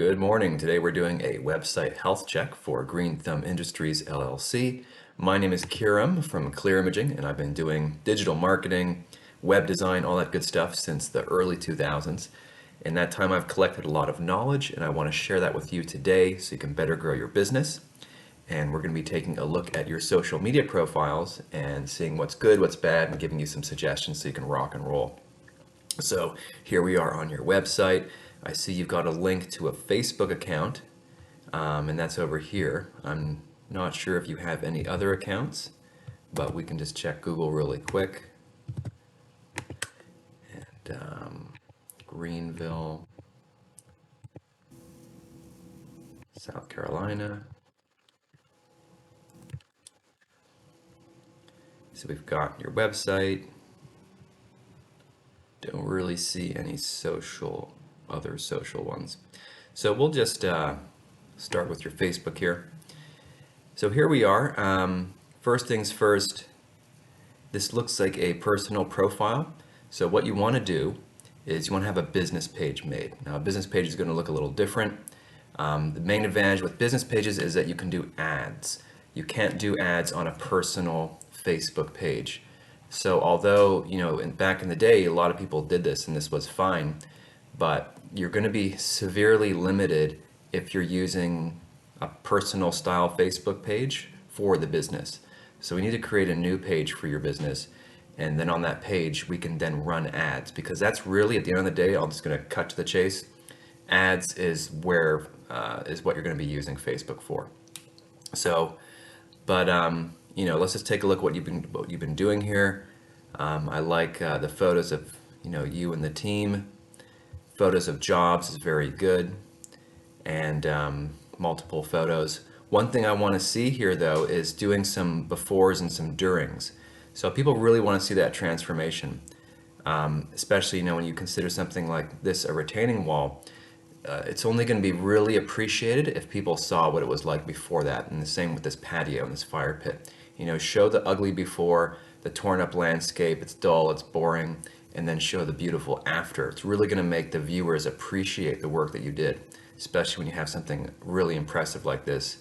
Good morning. Today we're doing a website health check for Green Thumb Industries LLC. My name is Kiram from Clear Imaging, and I've been doing digital marketing, web design, all that good stuff since the early 2000s. In that time, I've collected a lot of knowledge, and I want to share that with you today so you can better grow your business. And we're going to be taking a look at your social media profiles and seeing what's good, what's bad, and giving you some suggestions so you can rock and roll. So here we are on your website. I see you've got a link to a Facebook account, and that's over here. I'm not sure if you have any other accounts, but we can just check Google really quick. And Greenville, South Carolina. So we've got your website. Don't really see any other social ones. So we'll just start with your Facebook here. So here we are. First things first, this looks like a personal profile. So what you want to do is you want to have a business page made. Now a business page is going to look a little different. The main advantage with business pages is that you can do ads. You can't do ads on a personal Facebook page. So although, back in the day, a lot of people did this and this was fine, but you're going to be severely limited if you're using a personal style Facebook page for the business. So we need to create a new page for your business. And then on that page, we can then run ads, because that's really, at the end of the day, I'm just going to cut to the chase. Ads is what you're going to be using Facebook for. So, but let's just take a look at what you've been doing here. I like the photos of you and the team. Photos of jobs is very good, and multiple photos. One thing I want to see here though is doing some befores and some durings. So people really want to see that transformation, especially when you consider something like this a retaining wall. It's only going to be really appreciated if people saw what it was like before that. And the same with this patio and this fire pit. Show the ugly before, the torn up landscape, it's dull, it's boring, and then show the beautiful after. It's really going to make the viewers appreciate the work that you did, especially when you have something really impressive like this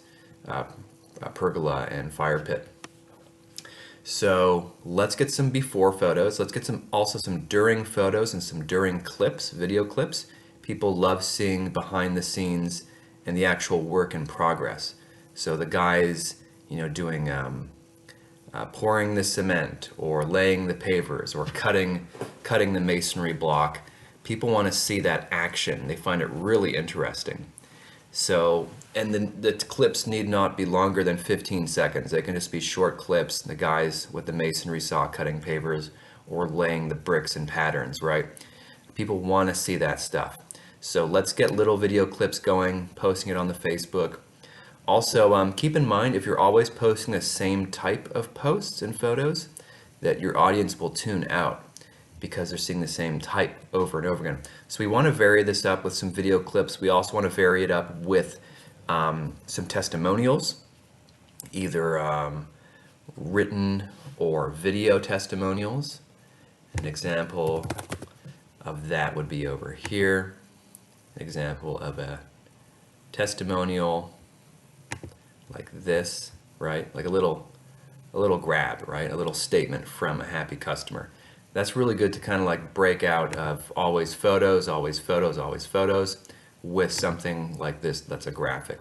pergola and fire pit. So let's get some before photos. Let's get also some during photos and some during clips, video clips. People love seeing behind the scenes and the actual work in progress. So the guys, doing pouring the cement or laying the pavers or cutting the masonry block. People want to see that action. They find it really interesting. So, and the clips need not be longer than 15 seconds. They can just be short clips. The guys with the masonry saw cutting pavers or laying the bricks and patterns, right? People want to see that stuff. So let's get little video clips going, posting it on the Facebook. Also, keep in mind, if you're always posting the same type of posts and photos, that your audience will tune out because they're seeing the same type over and over again. So we want to vary this up with some video clips. We also want to vary it up with some testimonials, either written or video testimonials. An example of that would be over here. An example of a testimonial like this, right? Like a little grab, right? A little statement from a happy customer. That's really good to kind of like break out of always photos, always photos, always photos with something like this that's a graphic.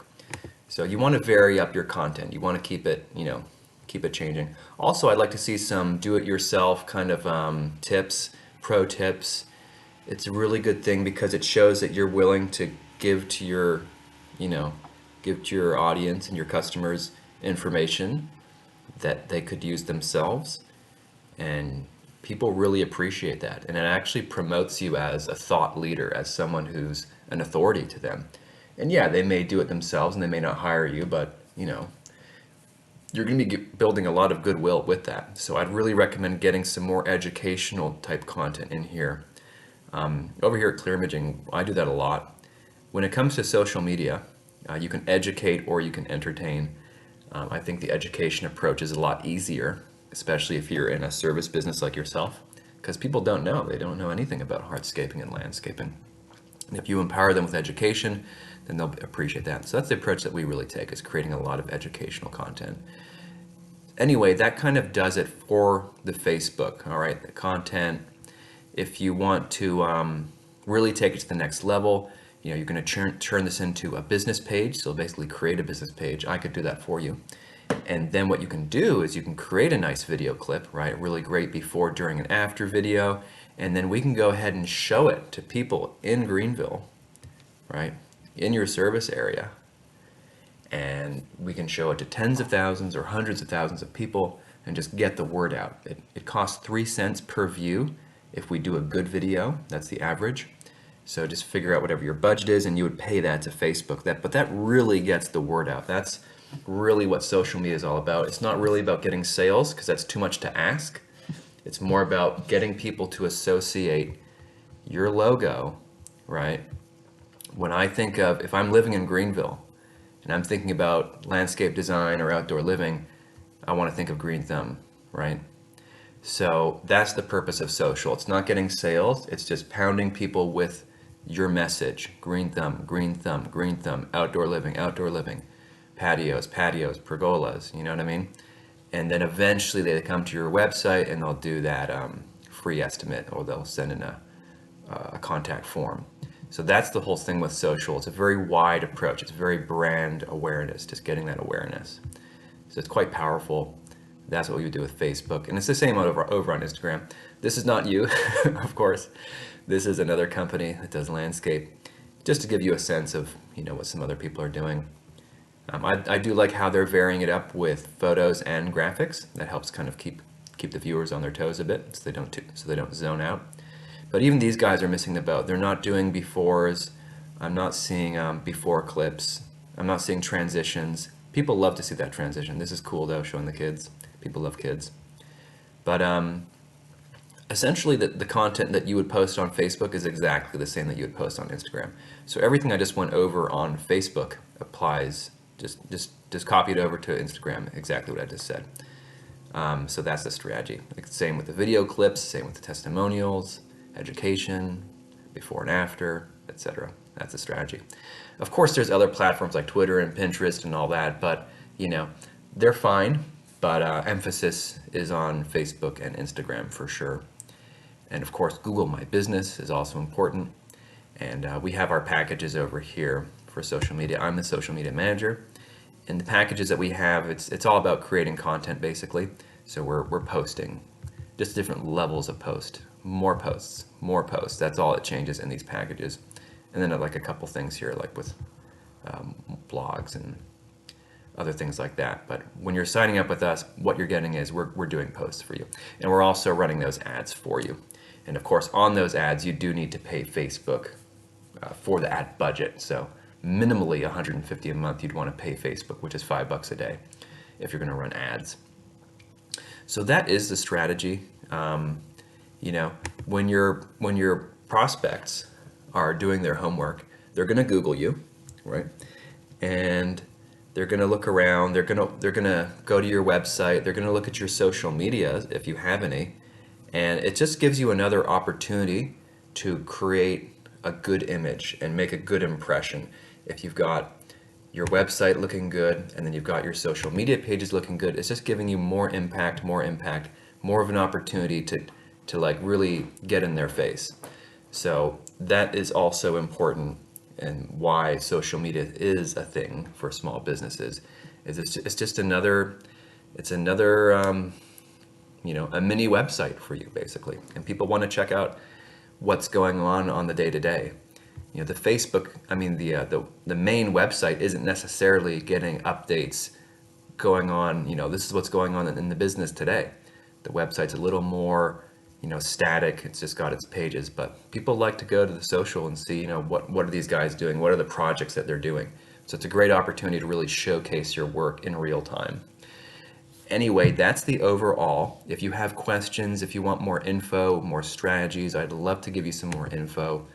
So you want to vary up your content. You want to keep it, keep it changing. Also, I'd like to see some do-it-yourself kind of tips, pro tips. It's a really good thing because it shows that you're willing to give to your, give to your audience and your customers information that they could use themselves. And people really appreciate that. And it actually promotes you as a thought leader, as someone who's an authority to them. And yeah, they may do it themselves and they may not hire you, but you're going to be building a lot of goodwill with that. So I'd really recommend getting some more educational type content in here. Over here at Clear Imaging, I do that a lot. When it comes to social media, you can educate or you can entertain. I think the education approach is a lot easier, especially if you're in a service business like yourself, because people don't know. They don't know anything about hardscaping and landscaping. And if you empower them with education, then they'll appreciate that. So that's the approach that we really take, is creating a lot of educational content. Anyway, that kind of does it for the Facebook, all right? The content. If you want to really take it to the next level, you're going to turn this into a business page. So basically create a business page. I could do that for you. And then what you can do is you can create a nice video clip, right? Really great before, during, and after video. And then we can go ahead and show it to people in Greenville, right? In your service area. And we can show it to tens of thousands or hundreds of thousands of people and just get the word out. It costs 3 cents per view if we do a good video. That's the average. So just figure out whatever your budget is and you would pay that to Facebook. But that really gets the word out. That's really what social media is all about. It's not really about getting sales, because that's too much to ask. It's more about getting people to associate your logo, right? When I think of, if I'm living in Greenville and I'm thinking about landscape design or outdoor living, I want to think of Green Thumb, right? So that's the purpose of social. It's not getting sales. It's just pounding people with your message. Green Thumb, Green Thumb, Green Thumb, outdoor living, patios, pergolas, you know what I mean? And then eventually they come to your website and they'll do that free estimate, or they'll send in a contact form. So that's the whole thing with social. It's a very wide approach. It's very brand awareness, just getting that awareness. So it's quite powerful. That's what we would do with Facebook. And it's the same over on Instagram. This is not you, of course. This is another company that does landscape, just to give you a sense of, what some other people are doing. I do like how they're varying it up with photos and graphics. That helps kind of keep the viewers on their toes a bit, so they don't zone out. But even these guys are missing the boat. They're not doing befores. I'm not seeing before clips. I'm not seeing transitions. People love to see that transition. This is cool though, showing the kids. People love kids. But essentially the content that you would post on Facebook is exactly the same that you would post on Instagram. So everything I just went over on Facebook applies, just copy it over to Instagram, exactly what I just said. So that's the strategy. Same with the video clips, same with the testimonials, education, before and after, etc. That's the strategy. Of course, there's other platforms like Twitter and Pinterest and all that, but they're fine. But emphasis is on Facebook and Instagram for sure. And of course, Google My Business is also important. And we have our packages over here for social media. I'm the social media manager. And the packages that we have, it's all about creating content basically. So we're posting, just different levels of post. More posts. That's all it changes in these packages. And then like a couple things here, like with blogs and other things like that. But when you're signing up with us, what you're getting is we're doing posts for you. And we're also running those ads for you. And of course, on those ads, you do need to pay Facebook for the ad budget. So minimally $150 a month you'd want to pay Facebook, which is $5 a day if you're going to run ads. So that is the strategy. When your prospects are doing their homework, they're going to Google you, right? And they're going to look around. They're going to go to your website. They're going to look at your social media if you have any, and it just gives you another opportunity to create a good image and make a good impression. If you've got your website looking good and then you've got your social media pages looking good, it's just giving you more impact, more of an opportunity to like really get in their face. So that is also important, and why social media is a thing for small businesses is it's just another a mini website for you basically, and people want to check out what's going on the day to day. The Facebook, the main website isn't necessarily getting updates going on, this is what's going on in the business today. The website's a little more static. It's just got its pages, but people like to go to the social and see, what are these guys doing? What are the projects that they're doing? So it's a great opportunity to really showcase your work in real time. Anyway, that's the overall. If you have questions, if you want more info, more strategies, I'd love to give you some more info.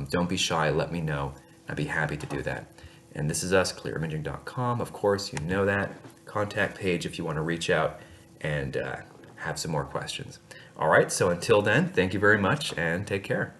Don't be shy, let me know. I'd be happy to do that. And this is us, clearimaging.com. Of course, you know that. Contact page if you want to reach out and have some more questions. All right, so until then, thank you very much and take care.